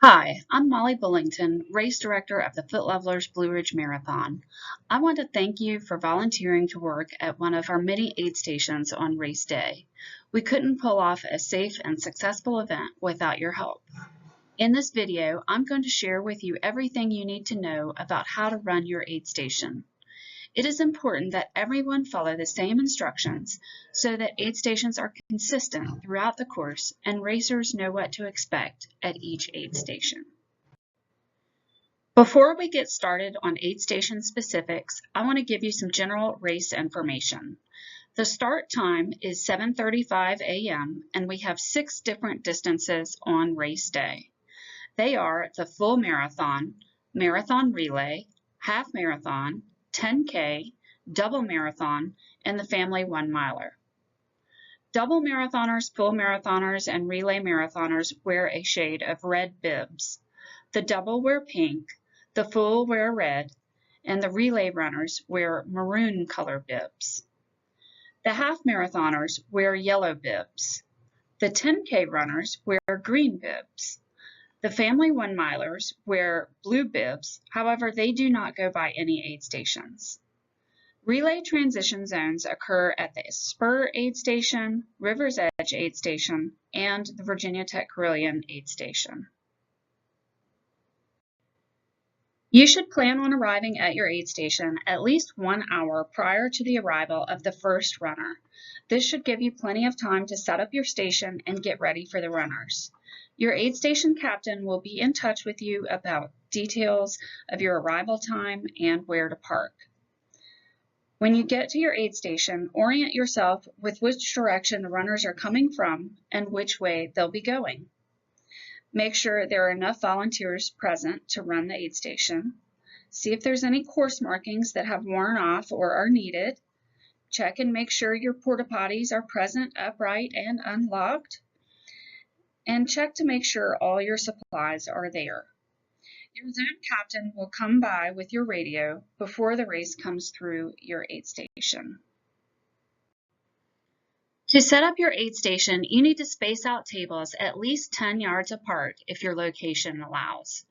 Hi, I'm Molly Bullington, Race Director of the Foot Levelers Blue Ridge Marathon. I want to thank you for volunteering to work at one of our many aid stations on race day. We couldn't pull off a safe and successful event without your help. In this video, I'm going to share with you everything you need to know about how to run your aid station. It is important that everyone follow the same instructions so that aid stations are consistent throughout the course and racers know what to expect at each aid station. Before we get started on aid station specifics, I want to give you some general race information. The start time is 7:35 a.m. and we have 6 different distances on race day. They are the full marathon, marathon relay, half marathon, 10K, double marathon, and the family 1-miler. Double marathoners, full marathoners, and relay marathoners wear a shade of red bibs. The double wear pink, the full wear red, and the relay runners wear maroon color bibs. The half marathoners wear yellow bibs. The 10K runners wear green bibs. The family 1-milers wear blue bibs, however, they do not go by any aid stations. Relay transition zones occur at the Spur Aid Station, River's Edge Aid Station, and the Virginia Tech Carilion Aid Station. You should plan on arriving at your aid station at least 1 hour prior to the arrival of the first runner. This should give you plenty of time to set up your station and get ready for the runners. Your aid station captain will be in touch with you about details of your arrival time and where to park. When you get to your aid station, orient yourself with which direction the runners are coming from and which way they'll be going. Make sure there are enough volunteers present to run the aid station. See if there's any course markings that have worn off or are needed. Check and make sure your porta potties are present, upright, and unlocked. And check to make sure all your supplies are there. Your zone captain will come by with your radio before the race comes through your aid station. To set up your aid station, you need to space out tables at least 10 yards apart if your location allows.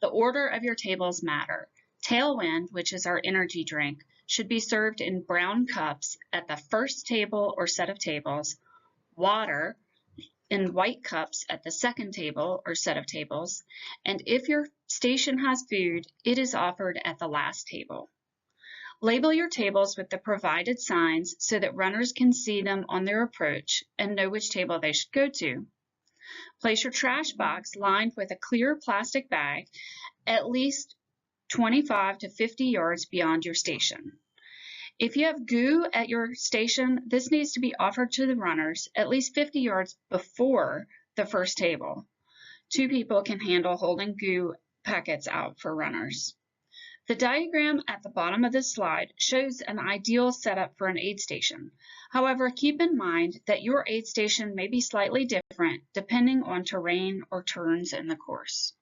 The order of your tables matter. Tailwind, which is our energy drink, should be served in brown cups at the first table or set of tables, water in white cups at the second table or set of tables, and if your station has food, it is offered at the last table. Label your tables with the provided signs so that runners can see them on their approach and know which table they should go to. Place your trash box lined with a clear plastic bag at least 25 to 50 yards beyond your station. If you have goo at your station, this needs to be offered to the runners at least 50 yards before the first table. 2 people can handle holding goo packets out for runners. The diagram at the bottom of this slide shows an ideal setup for an aid station. However, keep in mind that your aid station may be slightly different depending on terrain or turns in the course.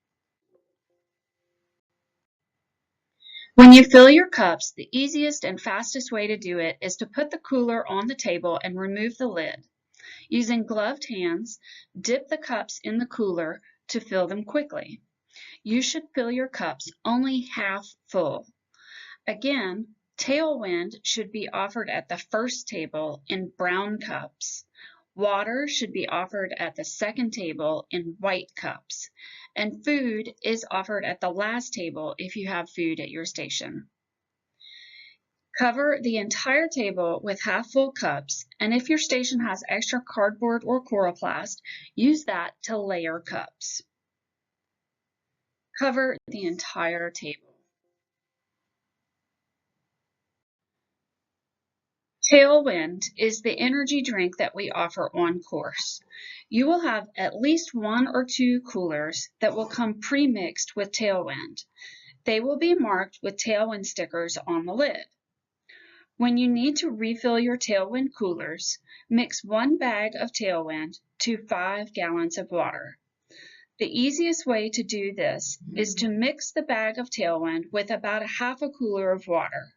When you fill your cups, the easiest and fastest way to do it is to put the cooler on the table and remove the lid. Using gloved hands, dip the cups in the cooler to fill them quickly. You should fill your cups only half full. Again, tailwind should be offered at the first table in brown cups. Water should be offered at the second table in white cups, and food is offered at the last table if you have food at your station. Cover the entire table with half-full cups, and if your station has extra cardboard or coroplast, use that to layer cups. Cover the entire table. Tailwind is the energy drink that we offer on course. You will have at least 1 or 2 coolers that will come pre-mixed with Tailwind. They will be marked with Tailwind stickers on the lid. When you need to refill your Tailwind coolers, mix 1 bag of Tailwind to 5 gallons of water. The easiest way to do this is to mix the bag of Tailwind with about half a cooler of water.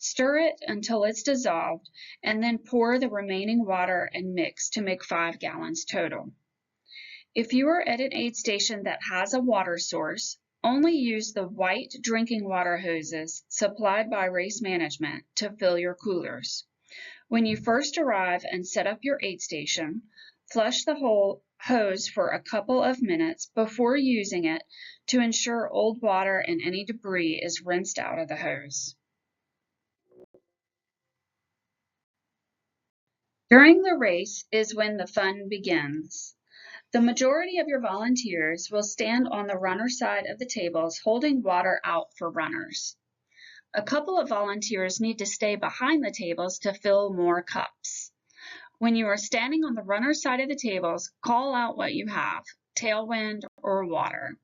Stir it until it's dissolved, and then pour the remaining water and mix to make 5 gallons total. If you are at an aid station that has a water source, only use the white drinking water hoses supplied by race management to fill your coolers. When you first arrive and set up your aid station, flush the whole hose for a couple of minutes before using it to ensure old water and any debris is rinsed out of the hose. During the race is when the fun begins. The majority of your volunteers will stand on the runner side of the tables holding water out for runners. A couple of volunteers need to stay behind the tables to fill more cups. When you are standing on the runner side of the tables, call out what you have, tailwind or water.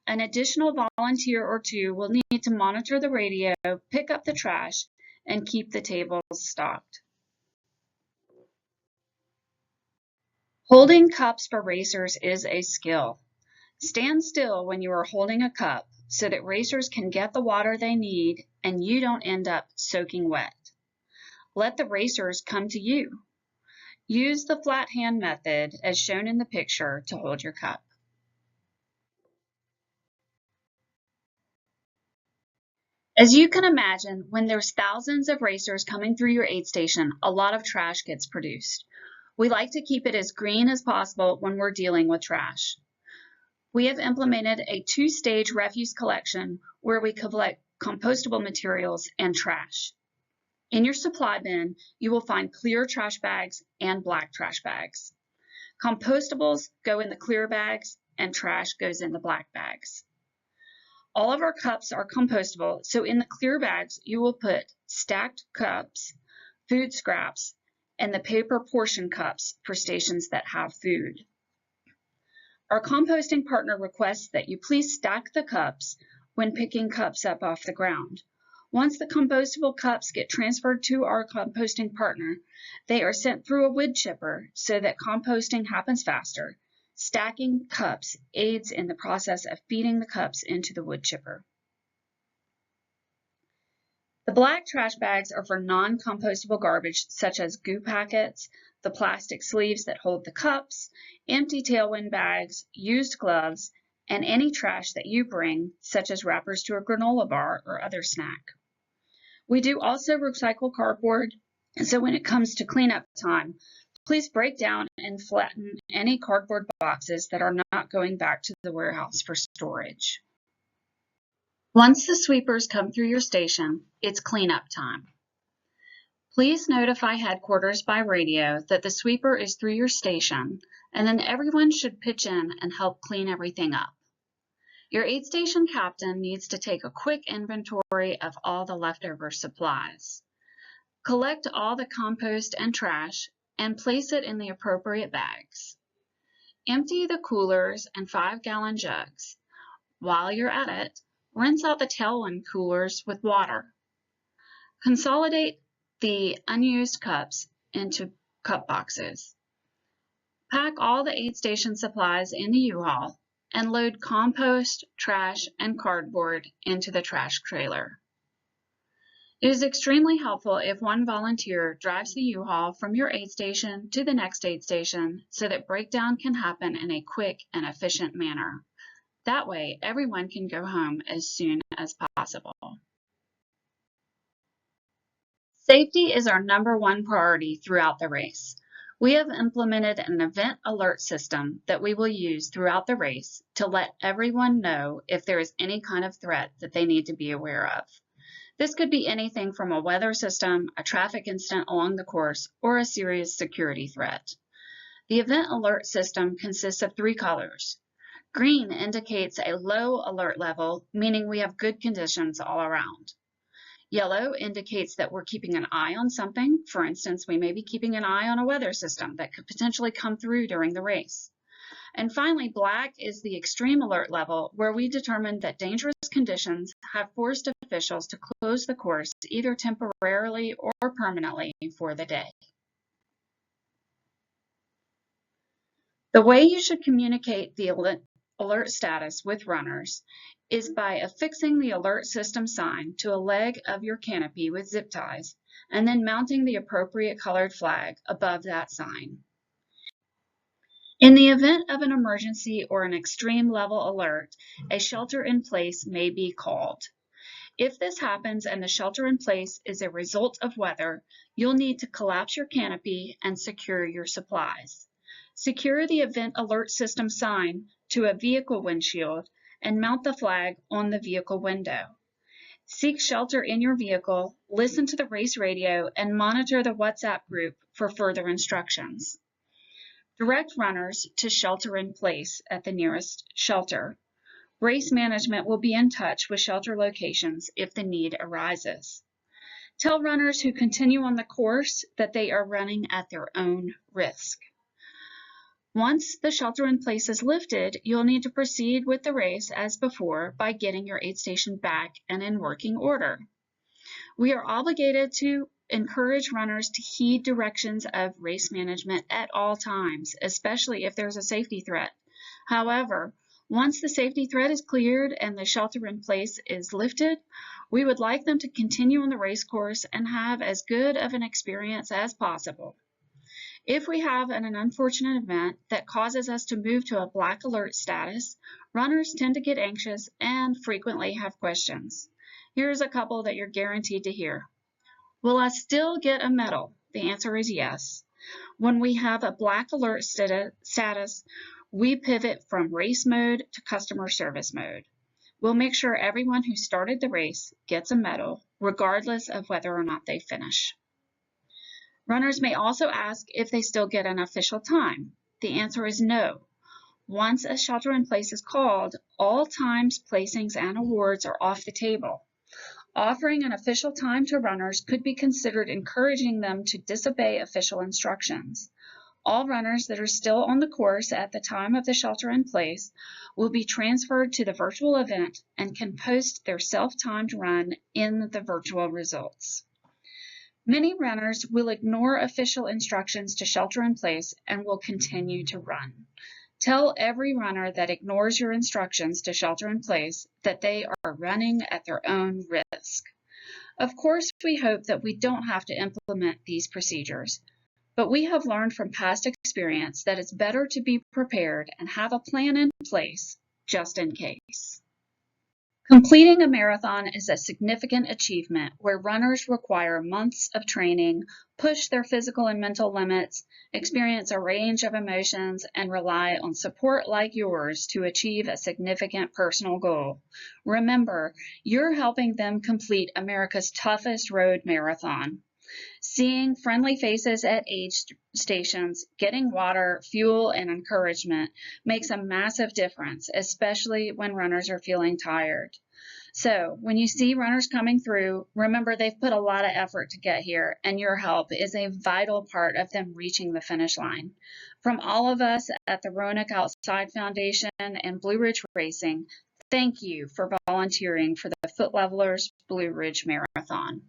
An additional volunteer or two will need to monitor the radio, pick up the trash, and keep the tables stocked. Holding cups for racers is a skill. Stand still when you are holding a cup so that racers can get the water they need and you don't end up soaking wet. Let the racers come to you. Use the flat hand method as shown in the picture to hold your cup. As you can imagine, when there's thousands of racers coming through your aid station, a lot of trash gets produced. We like to keep it as green as possible when we're dealing with trash. We have implemented a two-stage refuse collection where we collect compostable materials and trash. In your supply bin, you will find clear trash bags and black trash bags. Compostables go in the clear bags and trash goes in the black bags. All of our cups are compostable, so in the clear bags, you will put stacked cups, food scraps, and the paper portion cups for stations that have food. Our composting partner requests that you please stack the cups when picking cups up off the ground. Once the compostable cups get transferred to our composting partner, they are sent through a wood chipper so that composting happens faster. Stacking cups aids in the process of feeding the cups into the wood chipper. The black trash bags are for non-compostable garbage such as goo packets, the plastic sleeves that hold the cups, empty tailwind bags, used gloves, and any trash that you bring, such as wrappers to a granola bar or other snack. We do also recycle cardboard, so when it comes to cleanup time, please break down and flatten any cardboard boxes that are not going back to the warehouse for storage. Once the sweepers come through your station, it's cleanup time. Please notify headquarters by radio that the sweeper is through your station, and then everyone should pitch in and help clean everything up. Your aid station captain needs to take a quick inventory of all the leftover supplies. Collect all the compost and trash and place it in the appropriate bags. Empty the coolers and 5-gallon jugs. While you're at it, rinse out the tailwind coolers with water. Consolidate the unused cups into cup boxes. Pack all the aid station supplies in the U-Haul and load compost, trash, and cardboard into the trash trailer. It is extremely helpful if one volunteer drives the U-Haul from your aid station to the next aid station so that breakdown can happen in a quick and efficient manner. That way, everyone can go home as soon as possible. Safety is our #1 priority throughout the race. We have implemented an event alert system that we will use throughout the race to let everyone know if there is any kind of threat that they need to be aware of. This could be anything from a weather system, a traffic incident along the course, or a serious security threat. The event alert system consists of 3 colors. Green indicates a low alert level, meaning we have good conditions all around. Yellow indicates that we're keeping an eye on something. For instance, we may be keeping an eye on a weather system that could potentially come through during the race. And finally, black is the extreme alert level, where we determined that dangerous conditions have forced officials to close the course either temporarily or permanently for the day. The way you should communicate the alert status with runners is by affixing the alert system sign to a leg of your canopy with zip ties and then mounting the appropriate colored flag above that sign. In the event of an emergency or an extreme level alert, a shelter in place may be called. If this happens and the shelter in place is a result of weather, you'll need to collapse your canopy and secure your supplies. Secure the event alert system sign to a vehicle windshield and mount the flag on the vehicle window. Seek shelter in your vehicle, listen to the race radio, and monitor the WhatsApp group for further instructions. Direct runners to shelter in place at the nearest shelter. Race management will be in touch with shelter locations if the need arises. Tell runners who continue on the course that they are running at their own risk. Once the shelter in place is lifted, you'll need to proceed with the race as before by getting your aid station back and in working order. We are obligated to encourage runners to heed directions of race management at all times, especially if there's a safety threat. However, once the safety threat is cleared and the shelter in place is lifted, we would like them to continue on the race course and have as good of an experience as possible. If we have an unfortunate event that causes us to move to a black alert status, runners tend to get anxious and frequently have questions. Here's a couple that you're guaranteed to hear. Will I still get a medal? The answer is yes. When we have a black alert status, we pivot from race mode to customer service mode. We'll make sure everyone who started the race gets a medal, regardless of whether or not they finish. Runners may also ask if they still get an official time. The answer is no. Once a shelter in place is called, all times, placings, and awards are off the table. Offering an official time to runners could be considered encouraging them to disobey official instructions. All runners that are still on the course at the time of the shelter in place will be transferred to the virtual event and can post their self-timed run in the virtual results. Many runners will ignore official instructions to shelter in place and will continue to run. Tell every runner that ignores your instructions to shelter in place that they are running at their own risk. Of course, we hope that we don't have to implement these procedures, but we have learned from past experience that it's better to be prepared and have a plan in place just in case. Completing a marathon is a significant achievement where runners require months of training, push their physical and mental limits, experience a range of emotions, and rely on support like yours to achieve a significant personal goal. Remember, you're helping them complete America's toughest road marathon. Seeing friendly faces at aid stations, getting water, fuel, and encouragement makes a massive difference, especially when runners are feeling tired. So when you see runners coming through, remember they've put a lot of effort to get here, and your help is a vital part of them reaching the finish line. From all of us at the Roanoke Outside Foundation and Blue Ridge Racing, thank you for volunteering for the Foot Levelers Blue Ridge Marathon.